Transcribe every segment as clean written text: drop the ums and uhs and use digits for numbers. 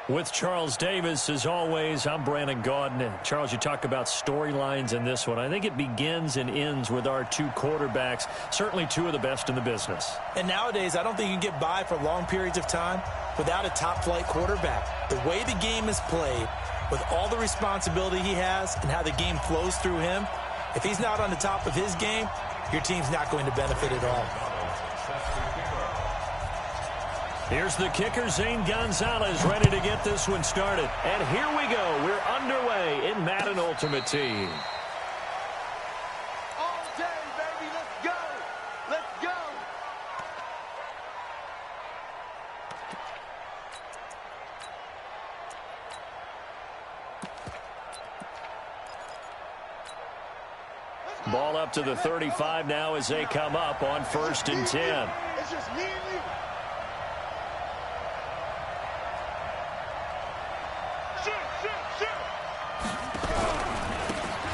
With Charles Davis, as always, I'm Brandon Gaudin. Charles, you talk about storylines in this one. I think it begins and ends with our two quarterbacks, certainly two of the best in the business. And nowadays, I don't think you can get by for long periods of time without a top-flight quarterback. The way the game is played, with all the responsibility he has and how the game flows through him, if he's not on the top of his game, your team's not going to benefit at all. Here's the kicker, Zane Gonzalez, ready to get this one started. And here we go. We're underway in Madden Ultimate Team. All day, baby. Let's go. Let's go. Ball up to the 35 now as they come up on 1st and 10. It's just me and you.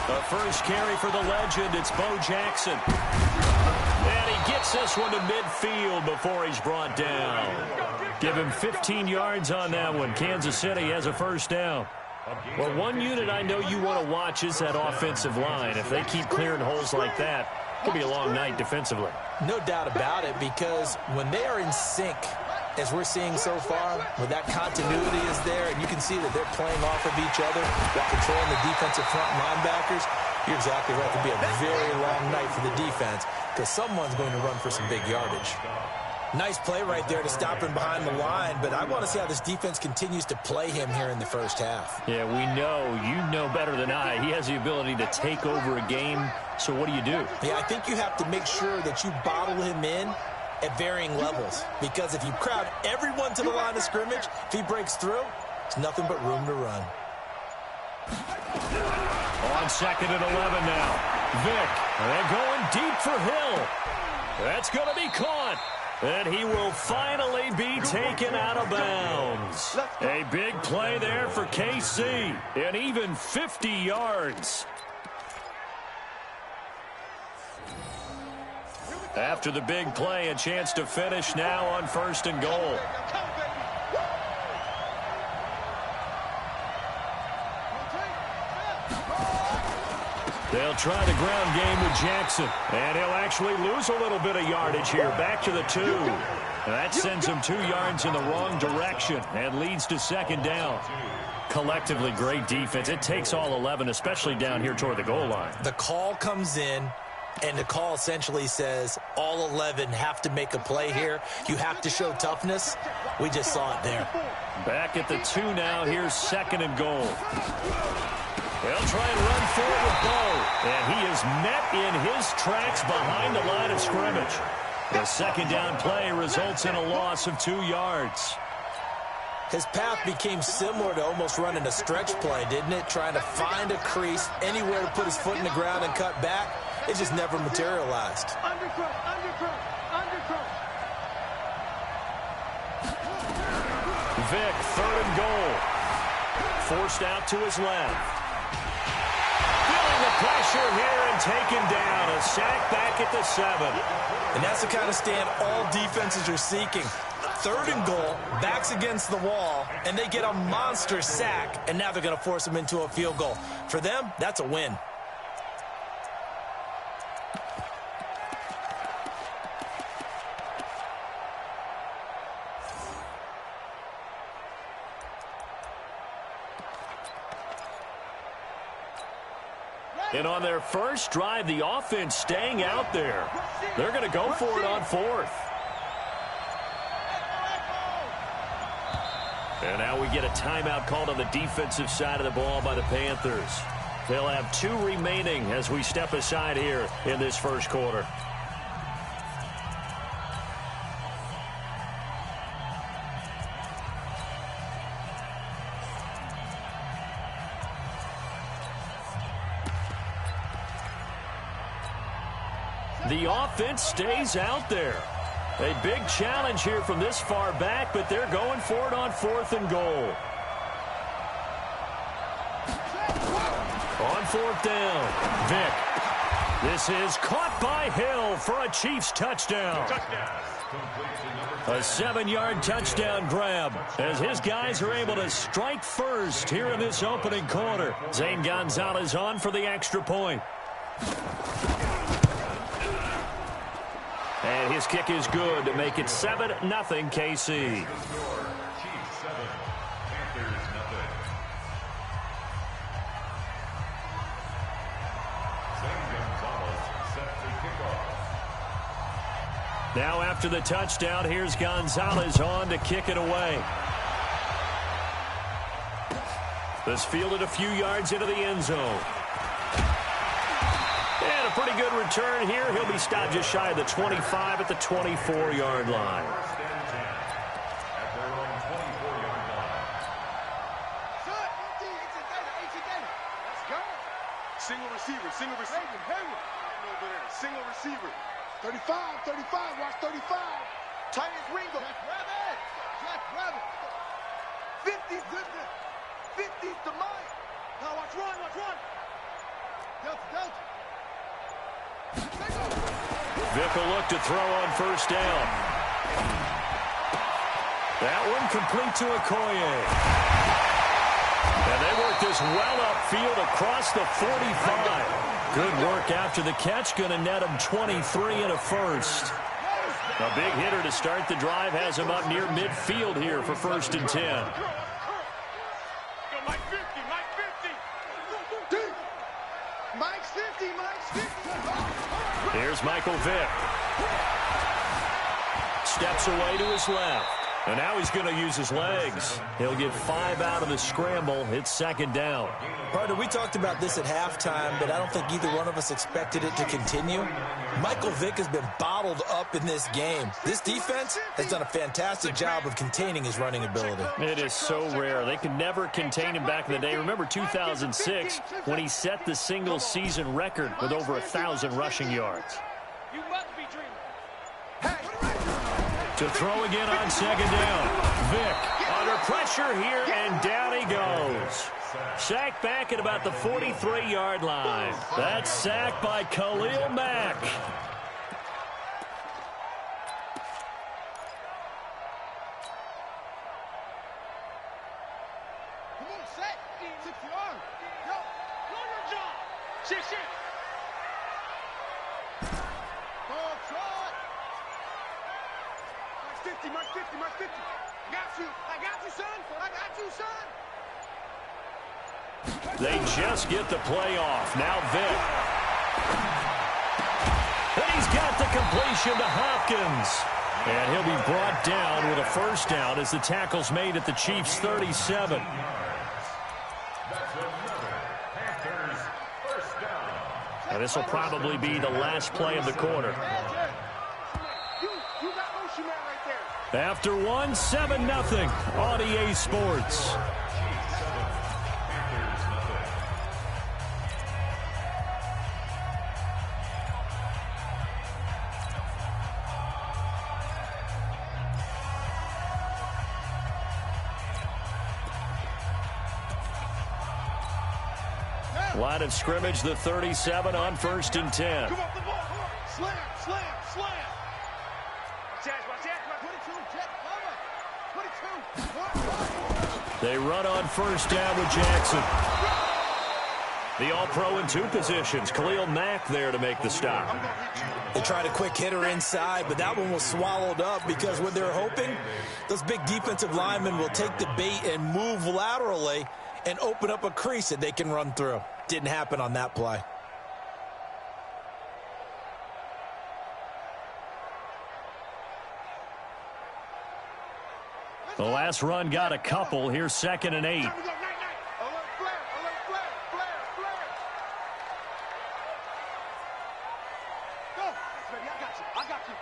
The first carry for the legend, it's Bo Jackson. And he gets this one to midfield before he's brought down. Give him 15 yards on that one. Kansas City has a first down. Well, one unit I know you want to watch is that offensive line. If they keep clearing holes like that, it could be a long night defensively. No doubt about it, because when they are in sync, as we're seeing so far, when that continuity is there, and you can see that they're playing off of each other while controlling the defensive front linebackers, you're exactly right. It could be a very long night for the defense because someone's going to run for some big yardage. Nice play right there to stop him behind the line, but I want to see how this defense continues to play him here in the first half. Yeah, we know. You know better than I. He has the ability to take over a game, so what do you do? Yeah, I think you have to make sure that you bottle him in at varying levels, because if you crowd everyone to the line of scrimmage, if he breaks through, it's nothing but room to run. On 2nd and 11 now. Vick, and they're going deep for Hill. That's going to be caught. And he will finally be taken out of bounds. A big play there for KC, and even 50 yards. After the big play, a chance to finish now on 1st and goal. They'll try the ground game with Jackson, and he'll actually lose a little bit of yardage here. Back to the 2. That sends him 2 yards in the wrong direction and leads to 2nd down. Collectively, great defense. It takes all 11, especially down here toward the goal line. The call comes in, and the call essentially says all 11 have to make a play here. You have to show toughness. We just saw it there. Back at the 2 now. Here's 2nd and goal. They'll try and run forward with Bo. And he is met in his tracks behind the line of scrimmage. The 2nd down play results in a loss of 2 yards. His path became similar to almost running a stretch play, didn't it? Trying to find a crease, anywhere to put his foot in the ground and cut back. It just never materialized. Vick, 3rd and goal. Forced out to his left. Feeling the pressure here and taken down. A sack back at the 7. And that's the kind of stand all defenses are seeking. 3rd and goal, backs against the wall, and they get a monster sack, and now they're going to force them into a field goal. For them, that's a win. And on their first drive, the offense staying out there. They're going to go for it on 4th. And now we get a timeout called on the defensive side of the ball by the Panthers. They'll have 2 remaining as we step aside here in this first quarter. The offense stays out there. A big challenge here from this far back, but they're going for it on 4th and goal. On 4th down, Vick This is caught by Hill for a Chiefs touchdown. A 7-yard touchdown grab as his guys are able to strike first here in this opening quarter. Zane Gonzalez on for the extra point. And his kick is good to make it 7-0 KC. Now after the touchdown, here's Gonzalez on to kick it away. This fielded a few yards into the end zone. And a pretty good return here. He'll be stopped just shy of the 25 at the 24-yard line. Single receiver, single receiver. Over there, single receiver. 35, watch 35. Tight as Ringo. Jack Rabbit. 50's to Mike. Now watch run. Delta. Vick will look to throw on first down. That one complete to Okoye. And they work this well upfield across the 45. Good work after the catch. Going to net him 23 and a first. A big hitter to start the drive has him up near midfield here for 1st and 10. Mike's 50. Here's Michael Vick. Steps away to his left. And now he's going to use his legs. He'll get 5 out of the scramble. It's 2nd down. Partner, we talked about this at halftime, but I don't think either one of us expected it to continue. Michael Vick has been bottled up in this game. This defense has done a fantastic job of containing his running ability. It is so rare. They could never contain him back in the day. Remember 2006 when he set the single-season record with over 1,000 rushing yards. You must be dreaming. To throw again on 2nd down. Vick under pressure here, and down he goes. Sacked back at about the 43-yard line. That's sacked by Khalil Mack. Come on, set. 6 yards. Go. Run your job. Shit. Mark 50. I got you, son. They just get the play off. Now Vick. And he's got the completion to Hopkins. And he'll be brought down with a 1st down as the tackle's made at the Chiefs' 37. And this will probably be the last play of the quarter. After one, 7-0 on EA Sports. Line of scrimmage, the 37 on 1st and 10. Come on, the ball. Slam. They run on 1st down with Jackson. The All-Pro in 2 positions. Khalil Mack there to make the stop. They tried a quick hitter inside, but that one was swallowed up because what they're hoping, those big defensive linemen will take the bait and move laterally and open up a crease that they can run through. Didn't happen on that play. The last run got a couple. Here's 2nd and 8. Alert, flare. Go. I got you.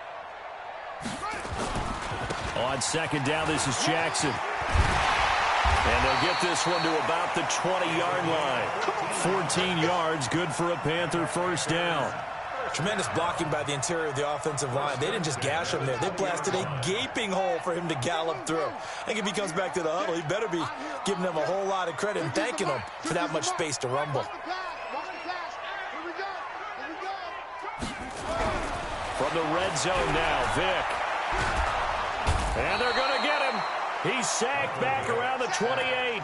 On 2nd down, this is Jackson. And they'll get this one to about the 20-yard line. 14 yards, good for a Panther 1st down. Tremendous blocking by the interior of the offensive line. They didn't just gash him there. They blasted a gaping hole for him to gallop through. I think if he comes back to the huddle, he better be giving them a whole lot of credit and thanking them for that much space to rumble. From the red zone now, Vick. And they're going to get him. He's sacked back around the 28.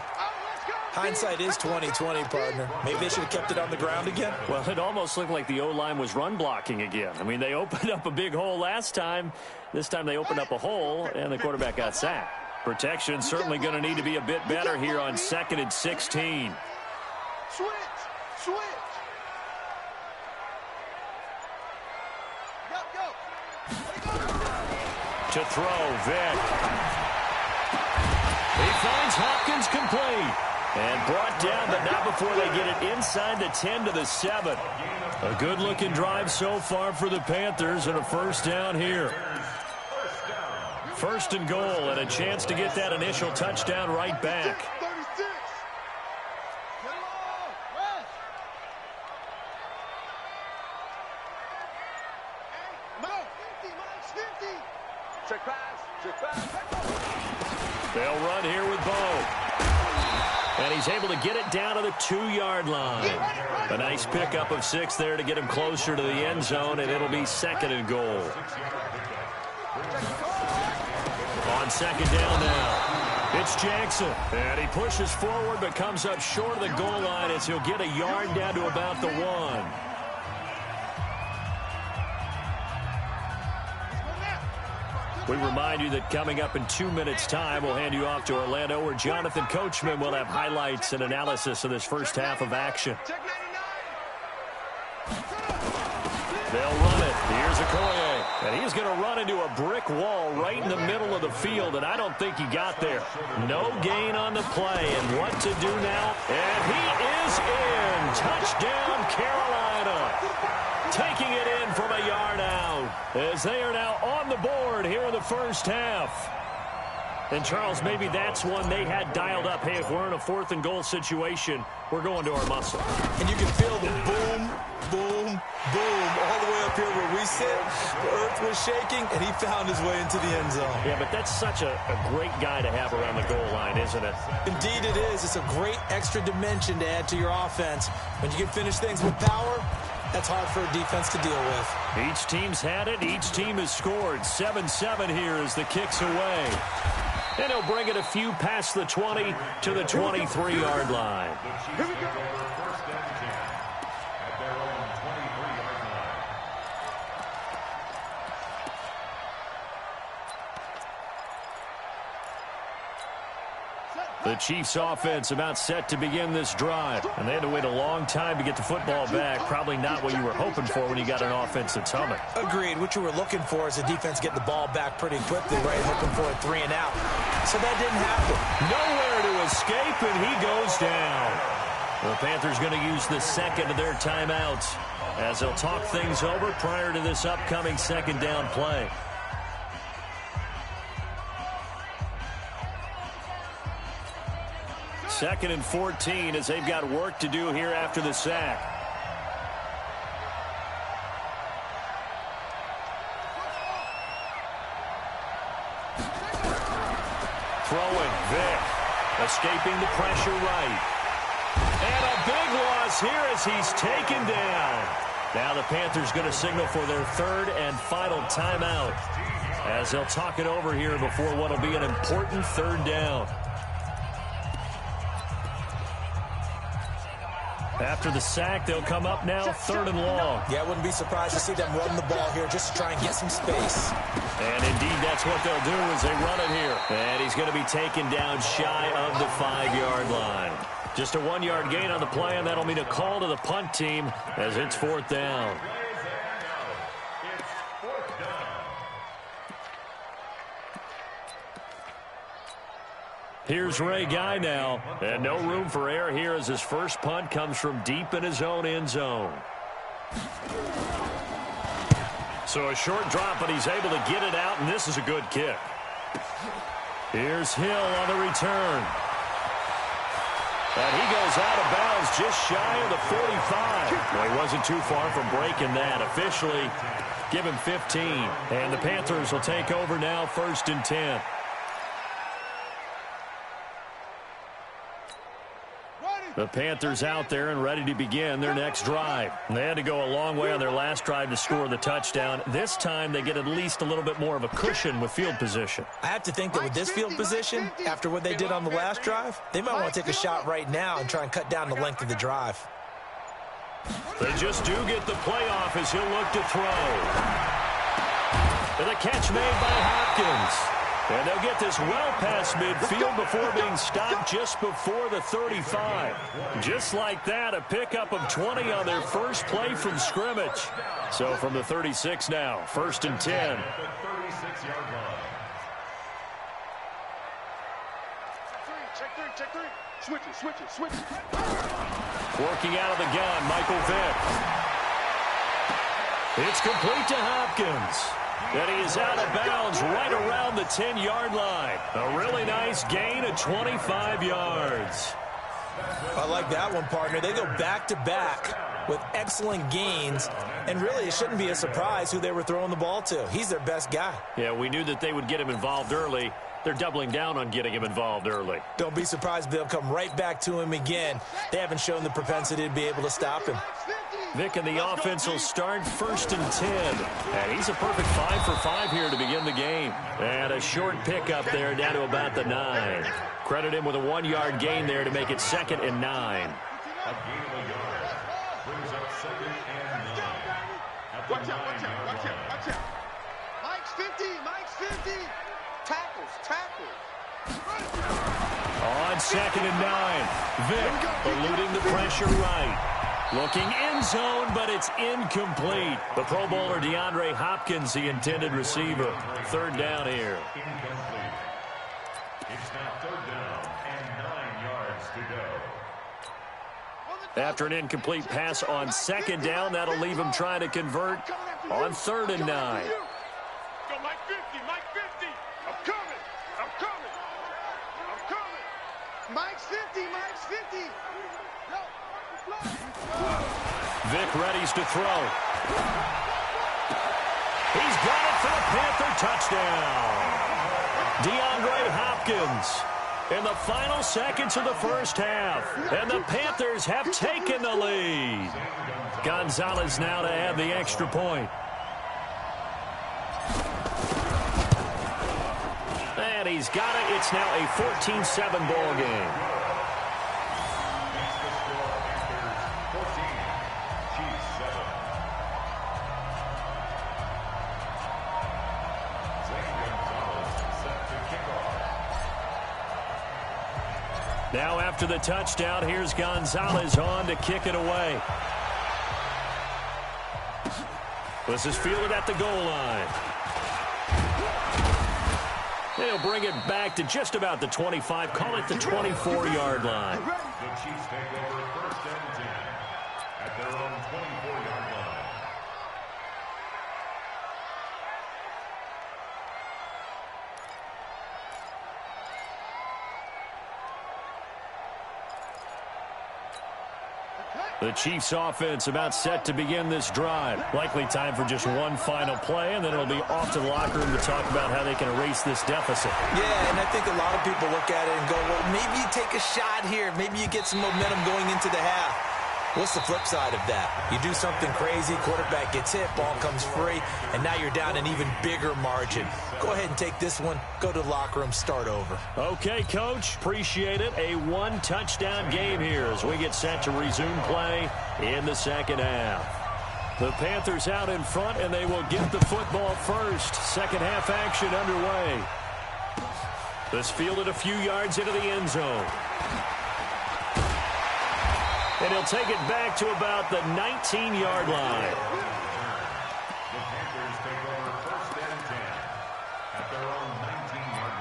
Hindsight is 20/20, partner. Maybe they should have kept it on the ground again. Well, it almost looked like the O-line was run blocking again. I mean, they opened up a big hole last time. This time they opened up a hole, and the quarterback got sacked. Protection certainly going to need to be a bit better here on 2nd and 16. Switch. To throw, Vick. He finds Hopkins complete. And brought down, but not before they get it inside the 10 to the 7. A good-looking drive so far for the Panthers, and a first down here. First and goal, and a chance to get that initial touchdown right back. 36. Check pass. They'll run here with Bo. And he's able to get it down to the 2-yard line. A nice pickup of 6 there to get him closer to the end zone, and it'll be 2nd and goal. On 2nd down now, it's Jackson. And he pushes forward but comes up short of the goal line as he'll get a yard down to about the 1. We remind you that coming up in 2 minutes' time, we'll hand you off to Orlando, where Jonathan Coachman will have highlights and analysis of this first half of action. They'll run it. Here's Okoye. And he's going to run into a brick wall right in the middle of the field, and I don't think he got there. No gain on the play, and what to do now? And he is in. Touchdown, Carolina. Taking it in from a yard out, as they are now on the board here in the first half. And, Charles, maybe that's one they had dialed up. Hey, if we're in a 4th and goal situation, we're going to our muscle. And you can feel the boom, boom, boom all the way up here where we sit. The earth was shaking, and he found his way into the end zone. Yeah, but that's such a great guy to have around the goal line, isn't it? Indeed it is. It's a great extra dimension to add to your offense. When you can finish things with power, that's hard for a defense to deal with. Each team's had it. Each team has scored. 7-7 here as the kick's away. And he'll bring it a few past the 20 to the 23-yard line. Here we go. The Chiefs offense about set to begin this drive. And they had to wait a long time to get the football back. Probably not what you were hoping for when you got an offense that's humming. Agreed. What you were looking for is a defense getting the ball back pretty quickly, right? Hoping for a 3 and out. So that didn't happen. Nowhere to escape, and he goes down. The Panthers going to use the second of their timeouts as they'll talk things over prior to this upcoming 2nd down play. Second and 14 as they've got work to do here after the sack. Throwing, Vick. Escaping the pressure right. And a big loss here as he's taken down. Now the Panthers going to signal for their 3rd and final timeout as they'll talk it over here before what will be an important 3rd down. After the sack, they'll come up now 3rd and long. Yeah, I wouldn't be surprised to see them run the ball here just to try and get some space. And indeed, that's what they'll do as they run it here. And he's going to be taken down shy of the 5-yard line. Just a 1-yard gain on the play, and that'll mean a call to the punt team as it's 4th down. Here's Ray Guy now, and no room for error here as his first punt comes from deep in his own end zone. So a short drop, but he's able to get it out, and this is a good kick. Here's Hill on the return. And he goes out of bounds just shy of the 45. Well, he wasn't too far from breaking that. Officially, give him 15. And the Panthers will take over now, 1st and 10. Ready. The Panthers out there and ready to begin their next drive. They had to go a long way on their last drive to score the touchdown. This time they get at least a little bit more of a cushion with field position. I have to think that with this field position, after what they did on the last drive, they might want to take a shot right now and try and cut down the length of the drive. They just do get the playoff as he'll look to throw. And a catch made by Hopkins. And they'll get this well past midfield before being stopped just before the 35. Just like that, a pickup of 20 on their first play from scrimmage. So from the 36 now, 1st and 10. Check three. Switch it. Working out of the gun, Michael Vick. It's complete to Hopkins. And he is out of bounds right around the 10-yard line. A really nice gain of 25 yards. I like that one, partner. They go back-to-back with excellent gains. And really, it shouldn't be a surprise who they were throwing the ball to. He's their best guy. Yeah, we knew that they would get him involved early. They're doubling down on getting him involved early. Don't be surprised they'll come right back to him again. They haven't shown the propensity to be able to stop him. Vick and the offense will start 1st and 10. And he's a perfect 5 for 5 here to begin the game. And a short pickup there down to about the 9. Credit him with a 1-yard gain there to make it 2nd and 9. Watch out. Mike's 50. Tackles. On 2nd and 9. Vick eluding the pressure right. Looking end zone, but it's incomplete. The Pro Bowler DeAndre Hopkins, the intended receiver. 3rd down here. Incomplete. It's now 3rd down and 9 yards to go. After an incomplete pass on 2nd down, that'll leave him trying to convert on 3rd and 9. Go Mike 50. I'm coming. Mike's 50. Vick readies to throw. He's got it for a Panther touchdown. DeAndre Hopkins in the final seconds of the first half. And the Panthers have taken the lead. Gonzalez now to add the extra point. And he's got it. It's now a 14-7 ball game. Now after the touchdown, here's Gonzalez on to kick it away. This is fielded at the goal line. They'll bring it back to just about the 25, call it the 24-yard line. The Chiefs take over 1st and 10 at their own 24-yard line. The Chiefs offense about set to begin this drive. Likely time for just one final play, and then it'll be off to the locker room to talk about how they can erase this deficit. Yeah, and I think a lot of people look at it and go, well, maybe you take a shot here. Maybe you get some momentum going into the half. What's the flip side of that? You do something crazy, quarterback gets hit, ball comes free, and now you're down an even bigger margin. Go ahead and take this one, go to the locker room, start over. Okay, Coach, appreciate it. A one-touchdown game here as we get set to resume play in the second half. The Panthers out in front, and they will get the football first. Second half action underway. This fielded a few yards into the end zone. And he'll take it back to about the 19-yard line. The Panthers take over 1st and 10 at their own 19-yard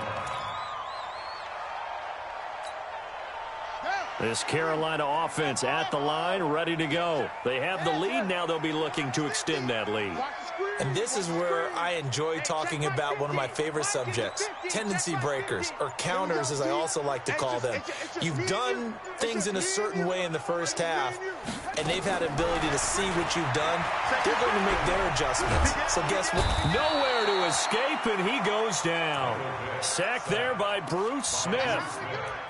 line. This Carolina offense at the line, ready to go. They have the lead now. They'll be looking to extend that lead. And this is where I enjoy talking about one of my favorite subjects, tendency breakers, or counters as I also like to call them. You've done things in a certain way in the first half, and they've had an ability to see what you've done, they're going to make their adjustments. So guess what? Nowhere to escape, and he goes down. Sacked there by Bruce Smith.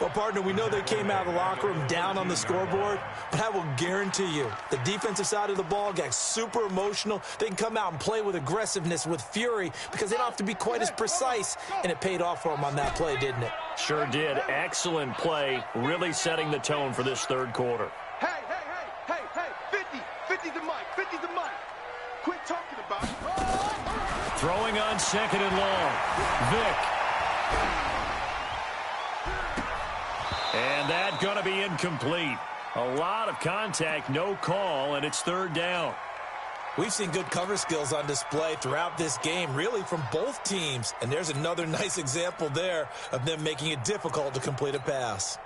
Well, partner, we know they came out of the locker room down on the scoreboard, but I will guarantee you the defensive side of the ball got super emotional. They can come out and play with aggressiveness, with fury, because they don't have to be quite as precise, and it paid off for them on that play, didn't it? Sure did. Excellent play, really setting the tone for this third quarter. Hey, 50 to Mike, 50 to Mike. Quit talking about it. Throwing on second and long. Vick. And that going to be incomplete. A lot of contact, no call, and it's third down. We've seen good cover skills on display throughout this game, really from both teams. And there's another nice example there of them making it difficult to complete a pass.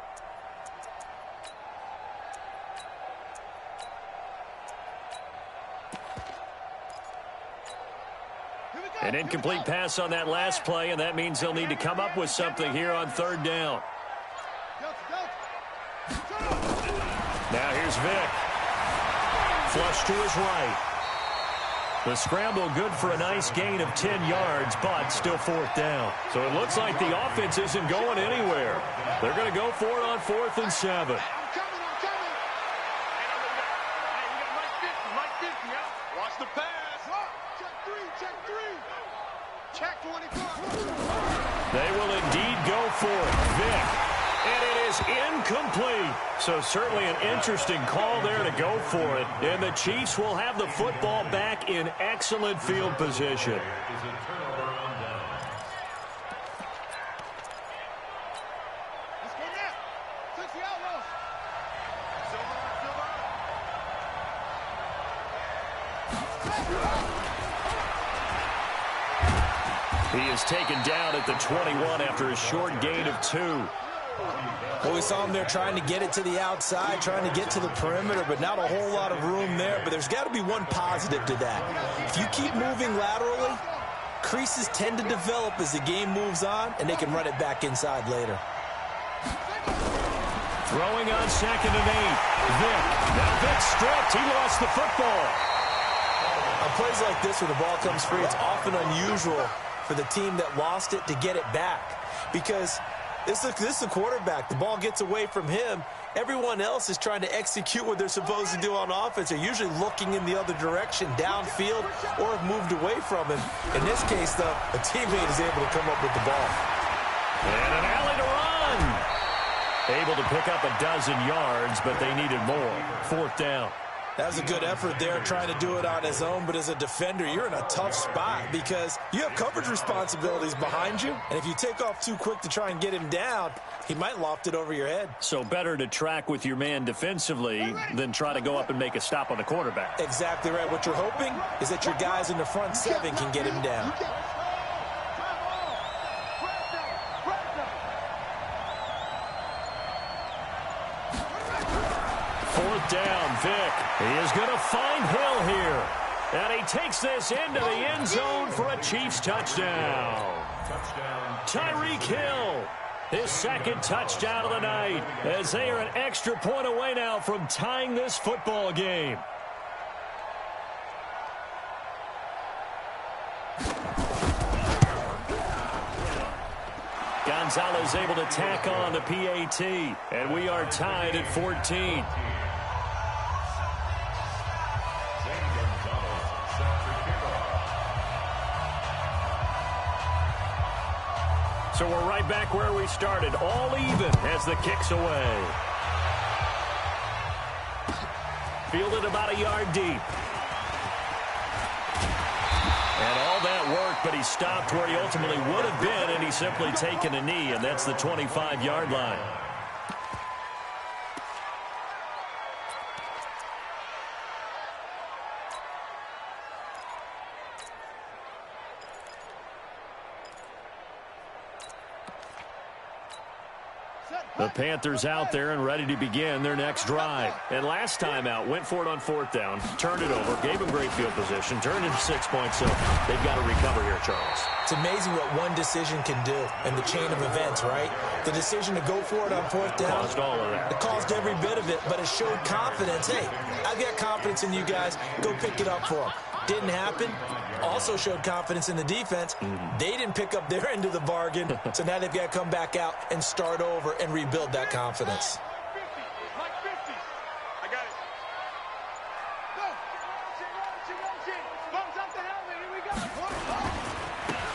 An incomplete pass on that last play, and that means they'll need to come up with something here on third down. Now here's Vick. Flush to his right. The scramble good for a nice gain of 10 yards, but still fourth down. So it looks like the offense isn't going anywhere. They're going to go for it on 4th and 7. I'm coming. Hey, we got Mike 50, yeah. Watch the pass. Check three. Check 24. They will indeed go for it. Vick. And it is incomplete. So certainly an interesting call there to go for it. And the Chiefs will have the football back in excellent field position. Let's go now. Touch the outlaws. He is taken down at the 21 after a short gain of 2. Well, we saw him there trying to get it to the outside, trying to get to the perimeter, but not a whole lot of room there. But there's got to be one positive to that. If you keep moving laterally, creases tend to develop as the game moves on, and they can run it back inside later. Throwing on 2nd and 8. Vick. Now Vick stripped. He lost the football. On plays like this where the ball comes free, it's often unusual for the team that lost it to get it back. Because this is a quarterback. The ball gets away from him. Everyone else is trying to execute what they're supposed to do on offense. They're usually looking in the other direction, downfield, or have moved away from him. In this case, though, a teammate is able to come up with the ball. And an alley to run. Able to pick up a dozen yards, but they needed more. 4th down. That was a good effort there, trying to do it on his own. But as a defender, you're in a tough spot because you have coverage responsibilities behind you. And if you take off too quick to try and get him down, he might loft it over your head. So better to track with your man defensively than try to go up and make a stop on the quarterback. Exactly right. What you're hoping is that your guys in the front 7 can get him down. Down, Vick. He is going to find Hill here. And he takes this into the end zone for a Chiefs touchdown. Tyreek Hill, his 2nd touchdown of the night, as they are an extra point away now from tying this football game. Gonzalez able to tack on the PAT, and we are tied at 14. So we're right back where we started, all even as the kick's away. Fielded about a yard deep. And all that work, but he stopped where he ultimately would have been, and he's simply taken a knee, and that's the 25-yard line. The Panthers out there and ready to begin their next drive. And last time out, went for it on 4th down, turned it over, gave them great field position, turned into 6 points. So they've got to recover here, Charles. It's amazing what one decision can do in the chain of events, right? The decision to go for it on 4th down. Caused all of that. It caused every bit of it, but it showed confidence. Hey, I've got confidence in you guys. Go pick it up for them. Didn't happen. Also showed confidence in the defense. They didn't pick up their end of the bargain, so now they've got to come back out and start over and rebuild that confidence. I got it. Go.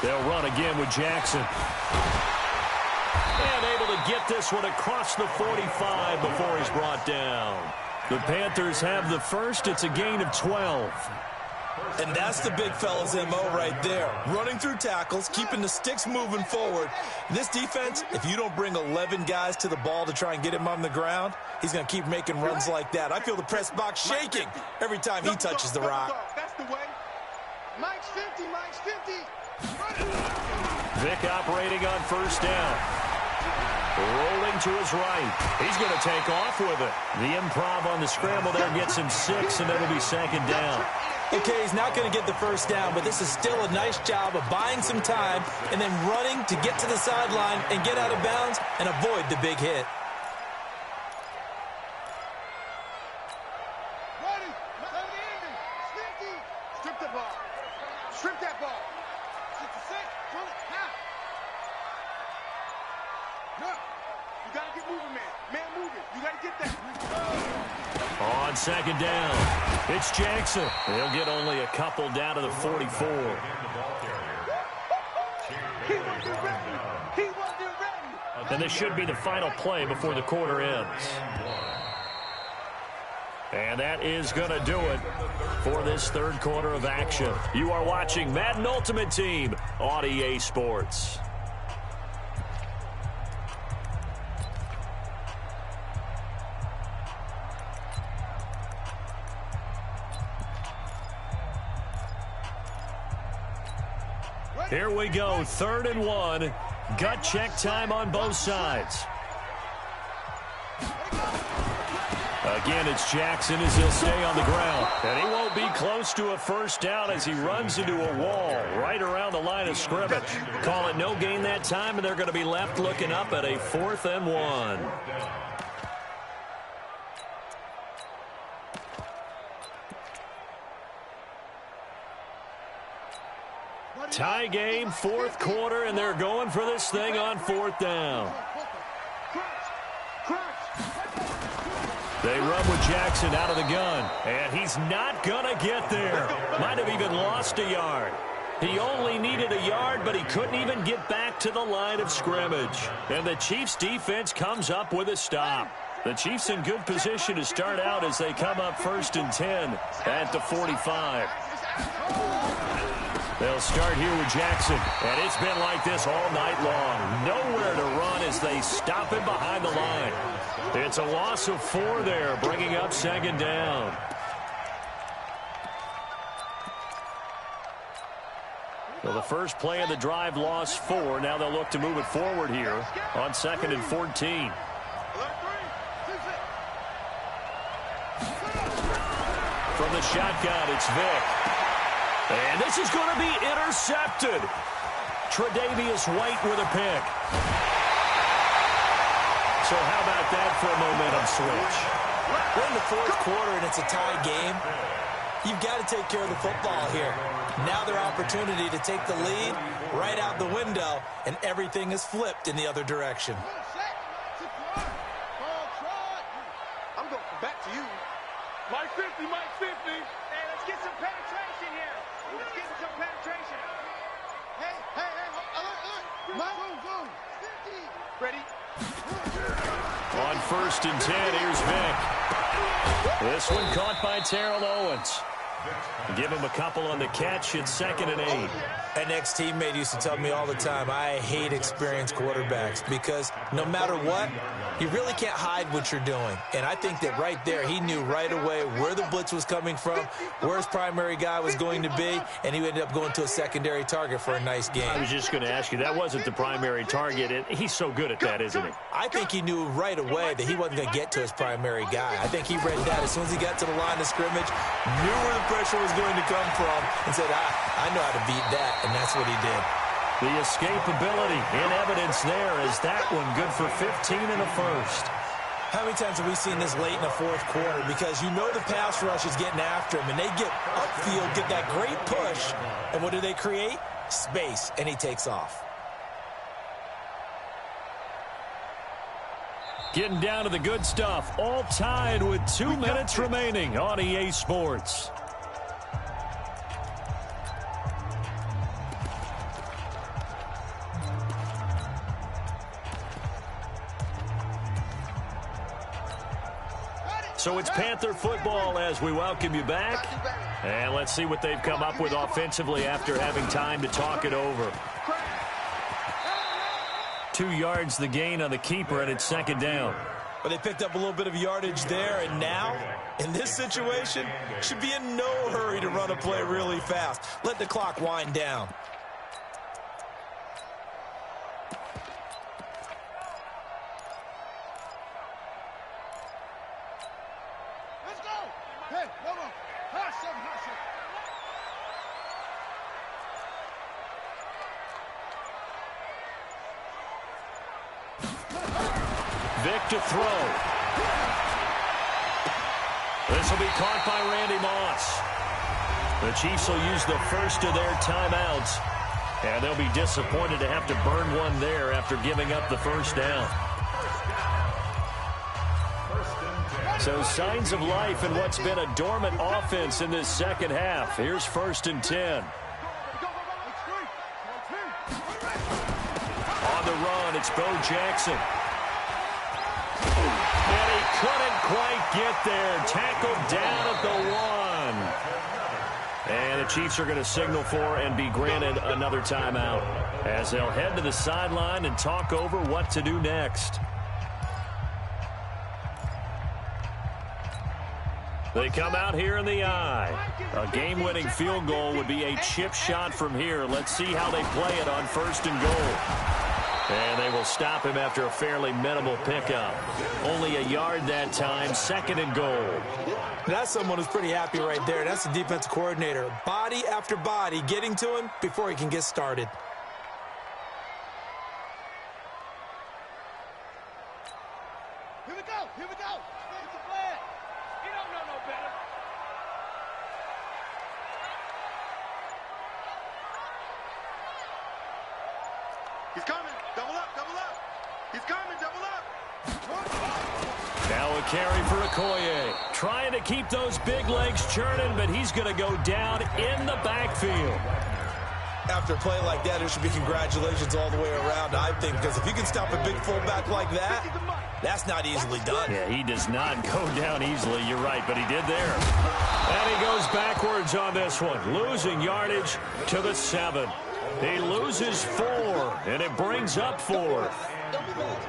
They'll run again with Jackson. And able to get this one across the 45 before he's brought down. The Panthers have the first. It's a gain of 12. And that's the big fella's MO right there. Running through tackles, keeping the sticks moving forward. This defense, if you don't bring 11 guys to the ball to try and get him on the ground, he's going to keep making runs like that. I feel the press box shaking every time he touches the rock. That's the way. Mike's 50, Mike's 50. Vic operating on 1st down. Rolling to his right. He's going to take off with it. The improv on the scramble there gets him 6, and it'll be 2nd down. Okay, he's not going to get the 1st down, but this is still a nice job of buying some time and then running to get to the sideline and get out of bounds and avoid the big hit. Ready. Strip the ball. Strip that ball. 66. You got to get moving, man. Man moving. You got to get that. On 2nd down, it's Jackson. He'll get only a couple down to the 44. He wasn't ready. And this should be the final play before the quarter ends. And that is going to do it for this 3rd quarter of action. You are watching Madden Ultimate Team on EA Sports. Here we go, 3rd and 1. Gut check time on both sides. Again, it's Jackson as he'll stay on the ground. And he won't be close to a 1st down as he runs into a wall right around the line of scrimmage. Call it no gain that time, and they're going to be left looking up at a 4th and 1. Tie game, 4th quarter, and they're going for this thing on 4th down. They run with Jackson out of the gun, and he's not going to get there. Might have even lost a yard. He only needed a yard, but he couldn't even get back to the line of scrimmage. And the Chiefs' defense comes up with a stop. The Chiefs in good position to start out as they come up 1st and 10 at the 45. They'll start here with Jackson, and it's been like this all night long. Nowhere to run as they stop him behind the line. It's a loss of 4 there, bringing up 2nd down. Well, the first play of the drive lost 4. Now they'll look to move it forward here on 2nd and 14. From the shotgun, it's Vic. And this is going to be intercepted. Tre'Davious White with a pick. So how about that for a momentum switch? We're in the 4th quarter and it's a tie game. You've got to take care of the football here. Now their opportunity to take the lead right out the window, and everything is flipped in the other direction. I'm going back to you. Mike 50, Mike 50. Hey, let's get some penetration here. Let's get some penetration. Hey, alert. Mike, go. 50. Ready? On 1st and 10, here's Vic. This one caught by Terrell Owens. Give him a couple on the catch. It's 2nd and 8. An ex-teammate used to tell me all the time, I hate experienced quarterbacks because no matter what, you really can't hide what you're doing. And I think that right there, he knew right away where the blitz was coming from, where his primary guy was going to be, and he ended up going to a secondary target for a nice game. I was just going to ask you, that wasn't the primary target, and he's so good at that, isn't he? I think he knew right away that he wasn't going to get to his primary guy. I think he read that as soon as he got to the line of scrimmage, knew where the pressure was going to come from, and said, I know how to beat that, and that's what he did. The escapability in evidence there as that one good for 15 in the first. How many times have we seen this late in the fourth quarter? Because you know the pass rush is getting after him, and they get upfield, get that great push, and what do they create? Space, and he takes off. Getting down to the good stuff, all tied with 2 minutes remaining on EA Sports. So it's Panther football as we welcome you back. And let's see what they've come up with offensively after having time to talk it over. 2 yards the gain on the keeper, and it's second down. But they picked up a little bit of yardage there, and now, in this situation, should be in no hurry to run a play really fast. Let the clock wind down. Vic to throw. This will be caught by Randy Moss. The Chiefs will use the first of their timeouts, and they'll be disappointed to have to burn one there after giving up the first down. So signs of life in what's been a dormant offense in this second half. Here's 1st and 10. On the run, it's Bo Jackson. And he couldn't quite get there. Tackled down at the 1. And the Chiefs are going to signal for and be granted another timeout as they'll head to the sideline and talk over what to do next. They come out here in the eye. A game-winning field goal would be a chip shot from here. Let's see how they play it on 1st and goal. And they will stop him after a fairly minimal pickup. Only a yard that time, 2nd and goal. That's someone who's pretty happy right there. That's the defensive coordinator. Body after body getting to him before he can get started. Here we go. Here we go. It's a flag. You don't know no better. He's coming. Double up, double up. He's coming, double up. Now a carry for Okoye. Trying to keep those big legs churning, but he's going to go down in the backfield. After a play like that, there should be congratulations all the way around, I think, because if you can stop a big fullback like that, that's not easily done. Yeah, he does not go down easily. You're right, but he did there. And he goes backwards on this one, losing yardage to the 7. He loses 4, and it brings up 4.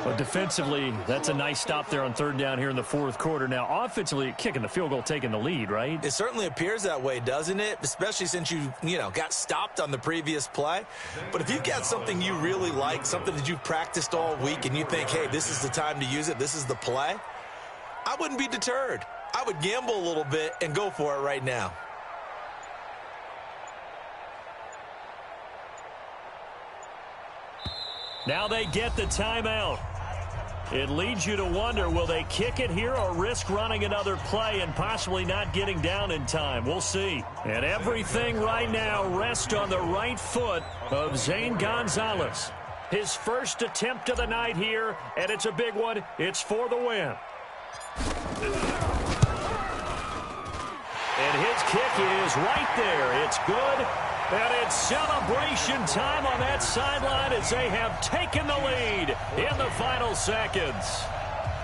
But defensively, that's a nice stop there on 3rd down here in the 4th quarter. Now, offensively, kicking the field goal, taking the lead, right? It certainly appears that way, doesn't it? Especially since you got stopped on the previous play. But if you've got something you really like, something that you've practiced all week, and you think, hey, this is the time to use it, this is the play, I wouldn't be deterred. I would gamble a little bit and go for it right now. Now they get the timeout. It leads you to wonder, will they kick it here or risk running another play and possibly not getting down in time? We'll see. And everything right now rests on the right foot of Zane Gonzalez. His first attempt of the night here, and it's a big one. It's for the win. And his kick is right there. It's good. And it's celebration time on that sideline as they have taken the lead in the final seconds.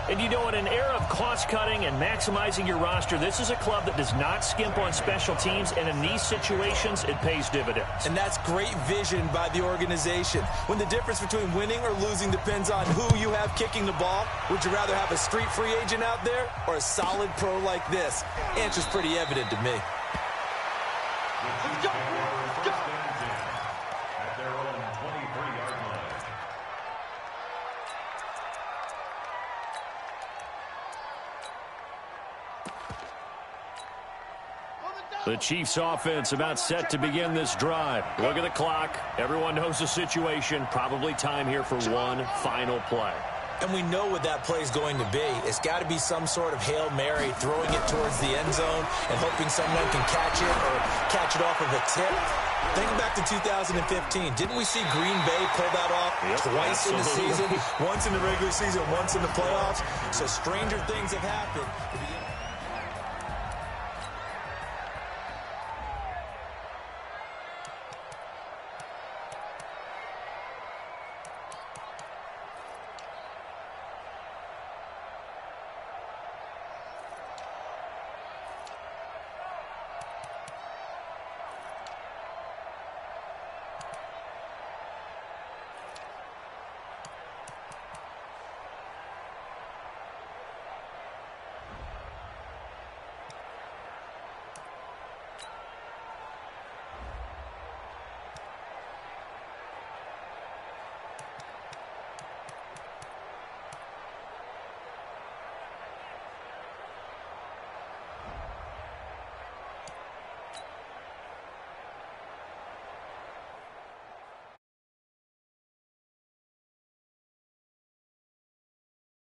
And you know, in an era of cost-cutting and maximizing your roster, this is a club that does not skimp on special teams, and in these situations, it pays dividends. And that's great vision by the organization. When the difference between winning or losing depends on who you have kicking the ball, would you rather have a street free agent out there or a solid pro like this? Answer's pretty evident to me. Let's go. Let's go. At their own 23-yard line. The Chiefs offense about set to begin this drive. Look at the clock. Everyone knows the situation. Probably time here for one final play. And we know what that play is going to be. It's got to be some sort of Hail Mary, throwing it towards the end zone and hoping someone can catch it or catch it off of a tip. Think back to 2015. Didn't we see Green Bay pull that off twice in the season? Once in the regular season, once in the playoffs. So stranger things have happened.